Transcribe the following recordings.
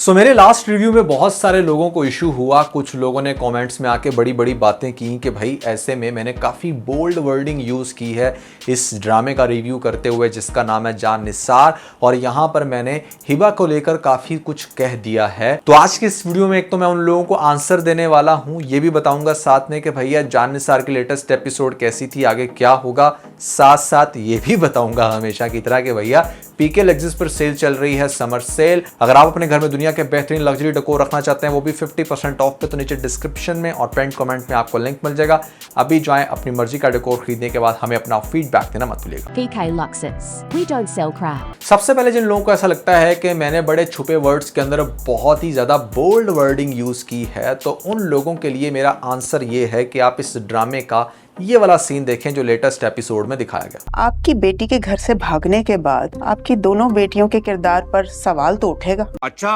मेरे last review में बहुत सारे लोगों को इशू हुआ। कुछ लोगों ने कमेंट्स में आके बड़ी बड़ी बातें की कि भाई ऐसे में मैंने काफ़ी बोल्ड वर्डिंग यूज़ की है इस ड्रामे का रिव्यू करते हुए जिसका नाम है जान निसार, और यहाँ पर मैंने हिबा को लेकर काफ़ी कुछ कह दिया है। तो आज के इस वीडियो में एक तो मैं उन लोगों को आंसर देने वाला हूँ, ये भी बताऊंगा साथ में कि भैया जान निसार की लेटेस्ट एपिसोड कैसी थी, आगे क्या होगा। साथ साथ ये भी बताऊंगा हमेशा की तरह कि भैया पीके लेग्जिस पर सेल चल रही है, समर सेल। अगर आप अपने घर में दुनिया के बेहतरीन लग्जरी डेकोर रखना चाहते हैं वो भी 50% ऑफ पे, तो नीचे डिस्क्रिप्शन में और पेंट कमेंट में आपको लिंक मिल जाएगा। अभी जाएं, अपनी मर्जी का डेकोर खरीदने के बाद हमें अपना फीडबैक देना मत भूलिएगा। PK Luxus. We don't sell crap. सबसे पहले जिन लोगों को ऐसा लगता है कि मैंने बड़े छुपे वर्ड्स के अंदर बहुत ही ज्यादा बोल्ड वर्डिंग यूज की है, तो उन लोगों के लिए मेरा आंसर ये है कि आप इस ड्रामे का ये वाला सीन देखें जो लेटेस्ट एपिसोड में दिखाया गया। आपकी बेटी के घर से भागने के बाद आपकी दोनों बेटियों के किरदार पर सवाल तो उठेगा। अच्छा,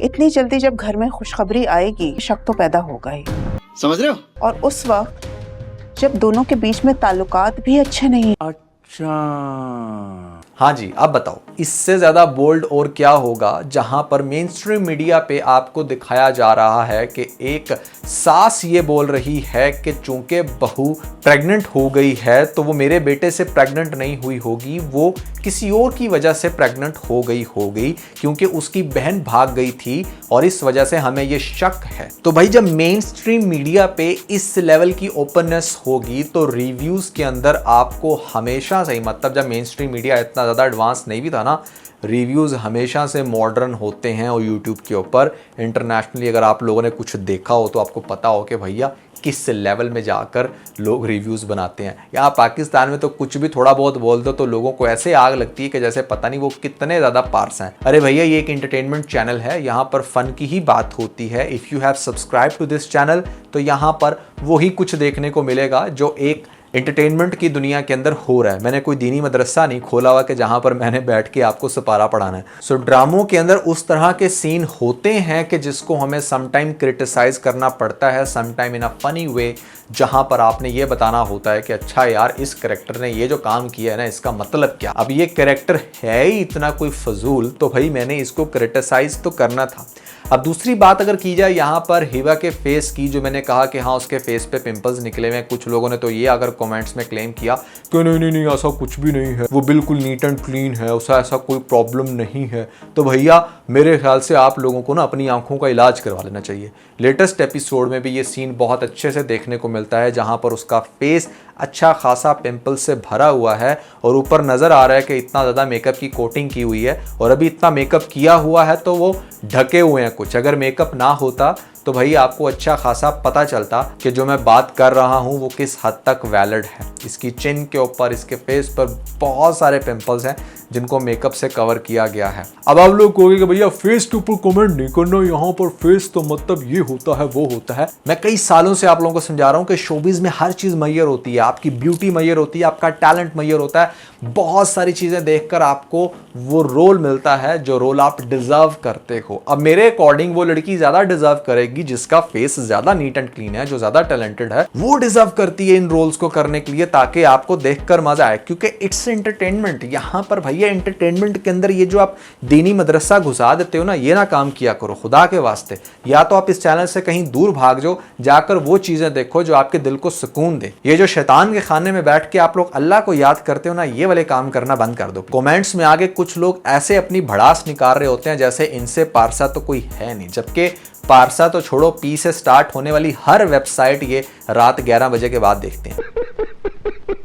इतनी जल्दी जब घर में खुशखबरी आएगी शक तो पैदा होगा ही। समझ रहे हो? और उस वक्त जब दोनों के बीच में ताल्लुकात भी अच्छे नहीं। अच्छा, हाँ जी, अब बताओ इससे ज्यादा बोल्ड और क्या होगा जहां पर मेन स्ट्रीम मीडिया पे आपको दिखाया जा रहा है कि एक सास ये बोल रही है कि चूंकि बहू प्रेग्नेंट हो गई है तो वो मेरे बेटे से प्रेग्नेंट नहीं हुई होगी, वो किसी और की वजह से प्रेग्नेंट हो गई क्योंकि उसकी बहन भाग गई थी और इस वजह से हमें ये शक है। तो भाई जब मेन स्ट्रीम मीडिया पे इस लेवल की ओपननेस होगी तो रिव्यूज के अंदर आपको हमेशा से, मतलब जब मेन स्ट्रीम मीडिया इतना ज़्यादा एडवांस नहीं भी था ना, रिव्यूज़ हमेशा से मॉडर्न होते हैं। और यूट्यूब के ऊपर इंटरनेशनली अगर आप लोगों ने कुछ देखा हो तो आपको पता हो कि भैया किस लेवल में जाकर लोग रिव्यूज़ बनाते हैं। यहाँ पाकिस्तान में तो कुछ भी थोड़ा बहुत बोल दो तो लोगों को ऐसे आग लगती है कि जैसे पता नहीं वो कितने ज़्यादा पार्स हैं। अरे भैया ये एक एंटरटेनमेंट चैनल है, यहाँ पर फन की ही बात होती है। If you have subscribe to this channel तो यहाँ पर वही कुछ देखने को मिलेगा जो एक एंटरटेनमेंट की दुनिया के अंदर हो रहा है। मैंने कोई दीनी मदरसा नहीं खोला हुआ कि जहां पर मैंने बैठ के आपको सपारा पढ़ाना है। सो ड्रामों के अंदर उस तरह के सीन होते हैं कि जिसको हमें समटाइम क्रिटिसाइज करना पड़ता है, sometime in a funny way, जहां पर आपने ये बताना होता है कि अच्छा यार इस कैरेक्टर ने ये जो काम किया है ना इसका मतलब क्या। अब ये कैरेक्टर है ही इतना कोई फजूल तो भाई मैंने इसको क्रिटिसाइज तो करना था। अब दूसरी बात अगर की जाए यहाँ पर हिबा के फेस की, जो मैंने कहा कि हाँ उसके फेस पे पिंपल्स निकले हुए हैं, कुछ लोगों ने तो ये अगर कमेंट्स में क्लेम किया कि नहीं ऐसा कुछ भी नहीं है, वो बिल्कुल नीट एंड क्लीन है, उसे ऐसा कोई प्रॉब्लम नहीं है। तो भैया मेरे ख्याल से आप लोगों को ना अपनी आंखों का इलाज करवा लेना चाहिए। लेटेस्ट एपिसोड में भी ये सीन बहुत अच्छे से देखने को मिलता है जहाँ पर उसका फेस अच्छा खासा पिंपल से भरा हुआ है और ऊपर नज़र आ रहा है कि इतना ज़्यादा मेकअप की कोटिंग की हुई है और अभी इतना मेकअप किया हुआ है तो वो ढके हुए हैं कुछ। अगर मेकअप ना होता तो भाई आपको अच्छा खासा पता चलता कि जो मैं बात कर रहा हूँ वो किस हद तक वैलिड है। इसकी चिन के ऊपर, इसके फेस पर बहुत सारे पिंपल्स हैं जिनको मेकअप से कवर किया गया है। अब आप लोग कहोगे कि भैया फेस के ऊपर कमेंट नहीं करना, यहाँ पर फेस तो मतलब ये होता है वो होता है। मैं कई सालों से आप लोगों को समझा रहा हूँ कि शोबिज में हर चीज़ मैयर होती है, आपकी ब्यूटी मैयर होती है, आपका टैलेंट मैयर होता है। बहुत सारी चीज़ें देखकर आपको वो रोल मिलता है जो रोल आप डिजर्व करते हो। अब मेरे अकॉर्डिंग वो लड़की ज़्यादा डिजर्व करेगी जिसका फेस ज़्यादा नीट एंड क्लीन है, जो ज़्यादा टैलेंटेड है, वो डिजर्व करती है इन रोल्स को करने के लिए ताकि आपको देखकर मजा आए, क्योंकि इट्स एंटरटेनमेंट। यहाँ पर भैया एंटरटेनमेंट के अंदर ये जो आप दीनी मदरसा घुसा देते हो ना, ये ना काम किया करो खुदा के वास्ते। या तो आप इस चैनल से कहीं दूर भाग जाओ, जाकर वो चीजें देखो जो आपके दिल को सुकून दे। ये जो शैतान के खाने में बैठ के आप लोग अल्लाह को याद करते हो ना, ये वाले काम करना बंद कर दो। कमेंट्स में आगे कुछ लोग ऐसे अपनी भड़ास निकाल रहे होते हैं जैसे इनसे पारसा तो कोई है नहीं, जबकि पारसा तो छोड़ो, पी से स्टार्ट होने वाली हर वेबसाइट ये रात 11 बजे के बाद देखते हैं।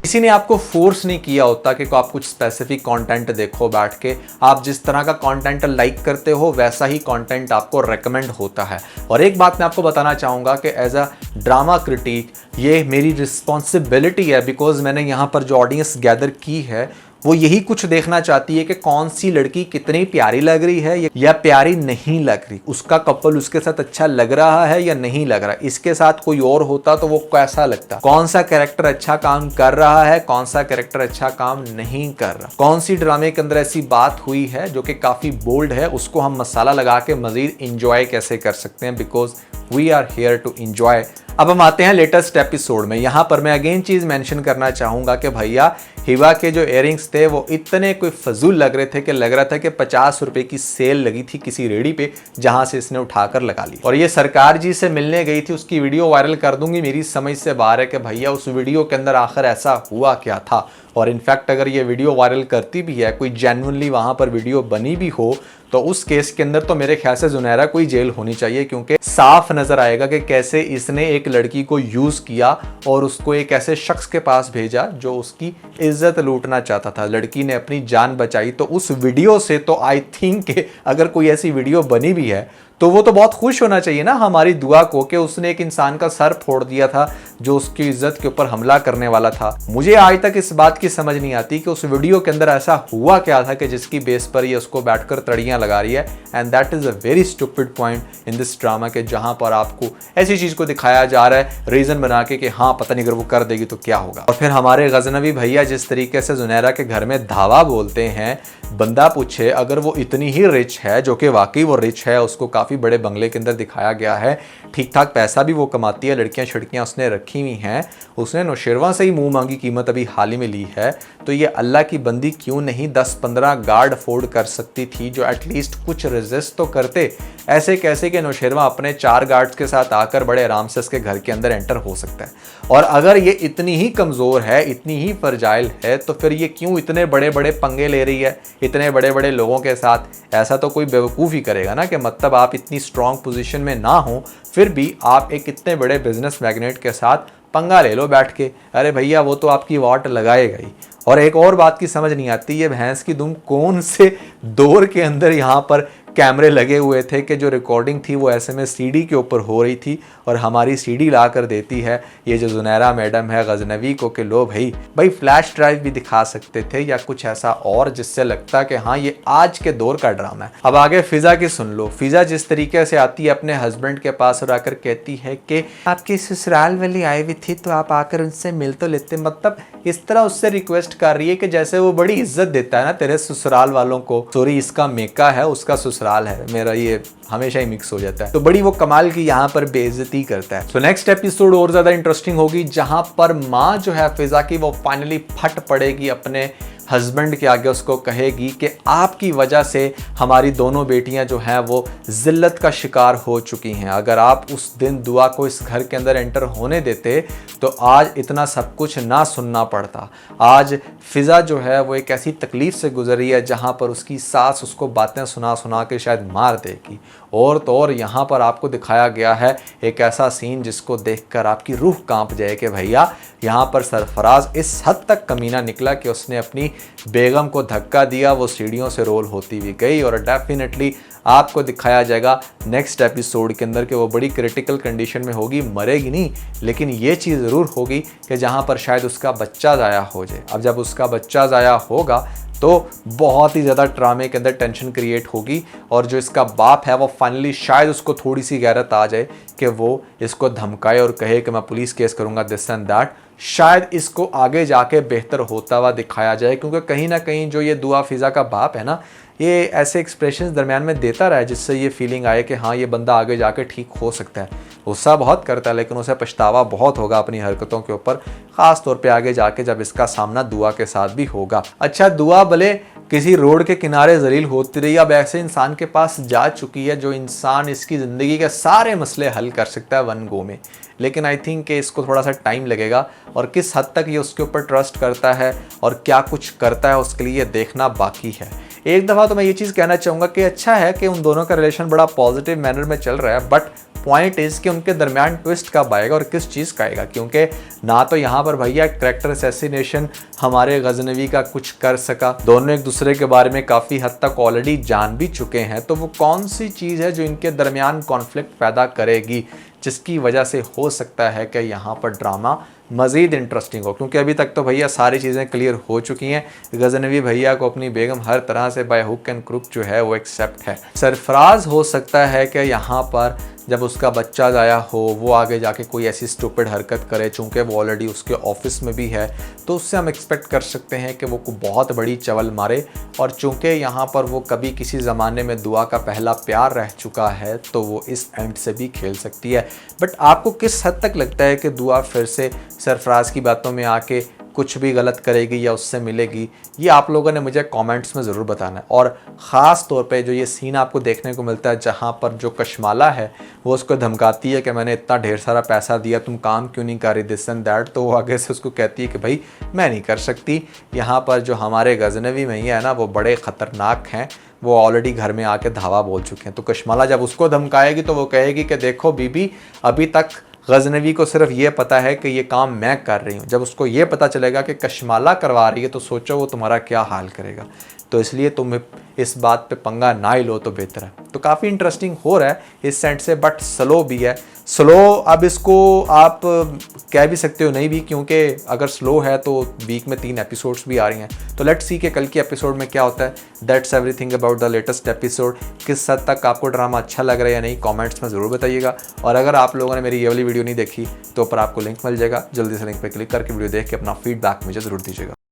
किसी ने आपको फोर्स नहीं किया होता कि आप कुछ स्पेसिफिक कंटेंट देखो बैठ के। आप जिस तरह का कंटेंट लाइक करते हो वैसा ही कंटेंट आपको रेकमेंड होता है। और एक बात मैं आपको बताना चाहूँगा कि एज अ ड्रामा क्रिटिक ये मेरी रिस्पॉन्सिबिलिटी है, बिकॉज मैंने यहाँ पर जो ऑडियंस गैदर की है वो यही कुछ देखना चाहती है कि कौन सी लड़की कितनी प्यारी लग रही है या प्यारी नहीं लग रही, उसका कपल उसके साथ अच्छा लग रहा है या नहीं लग रहा, इसके साथ कोई और होता तो वो कैसा लगता, कौन सा कैरेक्टर अच्छा काम कर रहा है, कौन सा कैरेक्टर अच्छा काम नहीं कर रहा, कौन सी ड्रामे के अंदर ऐसी बात हुई है जो कि काफी बोल्ड है, उसको हम मसाला लगा के मजीद इंजॉय कैसे कर सकते हैं, because we are here to enjoy. अब हम आते हैं लेटेस्ट एपिसोड में। यहाँ पर मैं अगेन चीज मेंशन करना चाहूंगा कि भैया हिबा के जो इयररिंग्स थे वो इतने कोई फजूल लग रहे थे कि लग रहा था कि 50 रुपए की सेल लगी थी किसी रेडी पे, जहां से इसने उठाकर लगा ली। और ये सरकार जी से मिलने गई थी, उसकी वीडियो वायरल कर दूंगी। मेरी समझ से बाहर है कि भैया उस वीडियो के अंदर आखिर ऐसा हुआ क्या था। और इनफैक्ट अगर ये वीडियो वायरल करती भी है, कोई जेन्युइनली वहां पर वीडियो बनी भी हो, तो उस केस के अंदर तो मेरे ख्याल से जुनैरा को ही जेल होनी चाहिए, क्योंकि साफ नजर आएगा कि कैसे इसने एक लड़की को यूज किया और उसको एक ऐसे शख्स के पास भेजा जो उसकी इज्जत लूटना चाहता था। लड़की ने अपनी जान बचाई। तो उस वीडियो से तो आई थिंक अगर कोई ऐसी वीडियो बनी भी है तो वो तो बहुत खुश होना चाहिए ना हमारी दुआ को, कि उसने एक इंसान का सर फोड़ दिया था जो उसकी इज्जत के ऊपर हमला करने वाला था। मुझे आज तक इस बात की समझ नहीं आती कि उस वीडियो के अंदर ऐसा हुआ क्या था कि जिसकी बेस पर ये उसको बैठकर तड़ियां लगा रही है। And that is a very stupid point in this drama, के जहां पर आपको ऐसी चीज को दिखाया जा रहा है रीजन बना के हाँ पता नहीं अगर वो कर देगी तो क्या होगा। और फिर हमारे गजनवी भैया जिस तरीके से जुनैरा के घर में धावा बोलते हैं, बंदा पूछे अगर वो इतनी ही रिच है, जो कि वाकई वो रिच है, उसको काफ़ी बड़े बंगले के अंदर दिखाया गया है, ठीक ठाक पैसा भी वो कमाती है, लड़कियां छड़कियां उसने रखी हुई हैं, उसने नौशेरवा से ही मुंह मांगी कीमत अभी हाल ही में ली है, तो ये अल्लाह की बंदी क्यों नहीं 10-15 गार्ड अफोर्ड कर सकती थी जो एटलीस्ट कुछ रेजिस्ट तो करते। ऐसे कैसे कि नौशेरवा अपने 4 गार्ड्स के साथ आकर बड़े आराम से इसके घर के अंदर एंटर हो सकता है। और अगर ये इतनी ही कमज़ोर है, इतनी ही फर्जाइल है, तो फिर ये क्यों इतने बड़े बड़े पंगे ले रही है इतने बड़े बड़े लोगों के साथ। ऐसा तो कोई बेवकूफ़ ही करेगा ना, कि मतलब आप इतनी स्ट्रॉन्ग पोजीशन में ना हो फिर भी आप एक इतने बड़े बिजनेस मैग्नेट के साथ पंगा ले लो बैठ के। अरे भैया वो तो आपकी वाट लगाएगा ही। और एक और बात की समझ नहीं आती, ये भैंस की दुम कौन से दौर के अंदर यहाँ पर कैमरे लगे हुए थे कि जो रिकॉर्डिंग थी वो ऐसे में सीडी के ऊपर हो रही थी और हमारी सीडी ला कर देती है ये जो जुनैरा मैडम है गजनवी को, कि लो भाई फ्लैश ड्राइव भी दिखा सकते थे या कुछ ऐसा और जिससे लगता कि हाँ ये आज के दौर का ड्रामा है। अब आगे फिजा की सुन लो। फिजा जिस तरीके से आती है अपने हस्बैंड के पास और आकर कहती है कि आपकी ससुराल वाली आई हुई थी तो आप आकर उनसे मिल तो लेते, मतलब इस तरह उससे रिक्वेस्ट कर रही है कि जैसे वो बड़ी इज्जत देता है ना तेरे ससुराल वालों को। सॉरी, इसका मेका है उसका ससुराल है, मेरा ये हमेशा ही मिक्स हो जाता है। तो बड़ी वो कमाल की यहाँ पर बेइज्जती करता है। सो नेक्स्ट एपिसोड और ज्यादा इंटरेस्टिंग होगी, जहां पर माँ जो है फिजा की वो फाइनली फट पड़ेगी अपने हस्बैंड के आगे, उसको कहेगी कि आपकी वजह से हमारी दोनों बेटियां जो हैं वो जिल्लत का शिकार हो चुकी हैं। अगर आप उस दिन दुआ को इस घर के अंदर एंटर होने देते तो आज इतना सब कुछ ना सुनना पड़ता। आज फिजा जो है वो एक ऐसी तकलीफ से गुजर रही है जहां पर उसकी सास उसको बातें सुना सुना के शायद मार देगी। और तो और यहाँ पर आपको दिखाया गया है एक ऐसा सीन जिसको देखकर आपकी रूह कांप जाए कि भैया यहाँ पर सरफराज इस हद तक कमीना निकला कि उसने अपनी बेगम को धक्का दिया, वो सीढ़ियों से रोल होती हुई गई। और डेफिनेटली आपको दिखाया जाएगा नेक्स्ट एपिसोड के अंदर कि वो बड़ी क्रिटिकल कंडीशन में होगी, मरेगी नहीं, लेकिन ये चीज़ ज़रूर होगी कि जहाँ पर शायद उसका बच्चा ज़ाया हो जाए। अब जब उसका बच्चा ज़ाया होगा तो बहुत ही ज़्यादा ड्रामे के अंदर टेंशन क्रिएट होगी और जो इसका बाप है वो फाइनली शायद उसको थोड़ी सी गैरत आ जाए कि वो इसको धमकाए और कहे कि मैं पुलिस केस करूँगा दिस एंड दैट। शायद इसको आगे जाके बेहतर होता हुआ दिखाया जाए, क्योंकि कहीं ना कहीं जो ये दुआ फिजा का बाप है ना, ये ऐसे एक्सप्रेशंस दरमियान में देता रहा है जिससे ये फीलिंग आए कि हाँ ये बंदा आगे जाके ठीक हो सकता है। गुस्सा बहुत करता है लेकिन उसे पछतावा बहुत होगा अपनी हरकतों के ऊपर, ख़ास तौर पे आगे जाके जब इसका सामना दुआ के साथ भी होगा। अच्छा, दुआ भले किसी रोड के किनारे जलील होती रही, अब ऐसे इंसान के पास जा चुकी है जो इंसान इसकी ज़िंदगी के सारे मसले हल कर सकता है वन गो में। लेकिन आई थिंक कि इसको थोड़ा सा टाइम लगेगा और किस हद तक ये उसके ऊपर ट्रस्ट करता है और क्या कुछ करता है उसके लिए देखना बाकी है। एक दफ़ा तो मैं ये चीज़ कहना चाहूँगा कि अच्छा है कि उन दोनों का रिलेशन बड़ा पॉजिटिव मैनर में चल रहा है, बट पॉइंट इज़ कि उनके दरमियान ट्विस्ट कब आएगा और किस चीज़ का आएगा, क्योंकि ना तो यहाँ पर भैया कैरेक्टर असैसिनेशन हमारे गजनवी का कुछ कर सका, दोनों एक दूसरे के बारे में काफ़ी हद तक ऑलरेडी जान भी चुके हैं, तो वो कौन सी चीज़ है जो इनके दरमियान कॉन्फ्लिक्ट पैदा करेगी जिसकी वजह से हो सकता है कि यहाँ पर ड्रामा मज़ीद इंटरेस्टिंग हो। क्योंकि अभी तक तो भैया सारी चीज़ें क्लियर हो चुकी हैं, गजनवी भैया को अपनी बेगम हर तरह से बाय हुक एंड क्रुक जो है वो एक्सेप्ट है। सरफराज हो सकता है कि यहाँ पर जब उसका बच्चा ज़ाया हो वो आगे जाके कोई ऐसी स्टूपिड हरकत करे, चूँकि वो ऑलरेडी उसके ऑफिस में भी है तो उससे हम एक्सपेक्ट कर सकते हैं कि वो बहुत बड़ी चवल मारे। और चूँकि यहाँ पर वो कभी किसी ज़माने में दुआ का पहला प्यार रह चुका है तो वो इस एंड से भी खेल सकती है। बट आपको किस हद तक लगता है कि दुआ फिर से सरफराज की बातों में आके कुछ भी गलत करेगी या उससे मिलेगी, ये आप लोगों ने मुझे कमेंट्स में ज़रूर बताना है। और ख़ास तौर पे जो ये सीन आपको देखने को मिलता है जहाँ पर जो कशमाला है वो उसको धमकाती है कि मैंने इतना ढेर सारा पैसा दिया, तुम काम क्यों नहीं कर रही, दिस एंड दैट, तो वो आगे से उसको कहती है कि भाई मैं नहीं कर सकती। यहाँ पर जो हमारे गजनवी मैया है ना वो बड़े ख़तरनाक हैं, वो ऑलरेडी घर में आके धावा बोल चुके हैं। तो कशमाला जब उसको धमकाएगी तो वो कहेगी कि देखो बीबी, अभी तक गजनवी को सिर्फ ये पता है कि ये काम मैं कर रही हूँ, जब उसको ये पता चलेगा कि कशमाला करवा रही है तो सोचो वो तुम्हारा क्या हाल करेगा। तो इसलिए तुम इस बात पे पंगा ना ही लो तो बेहतर है। तो काफ़ी इंटरेस्टिंग हो रहा है इस सेंट से, बट स्लो भी है। स्लो अब इसको आप कह भी सकते हो नहीं भी, क्योंकि अगर स्लो है तो वीक में 3 एपिसोड्स भी आ रही हैं। तो लेट्स सी कि कल के एपिसोड में क्या होता है। That's everything about the latest episode. किस हद तक आपको ड्रामा अच्छा लग रहा है या नहीं, कमेंट्स में ज़रूर बताइएगा। और अगर आप लोगों ने मेरी ये वाली वीडियो नहीं देखी तो ऊपर आपको लिंक मिल जाएगा, जल्दी से लिंक पर क्लिक करके वीडियो देख के अपना फीडबैक मुझे ज़रूर दीजिएगा।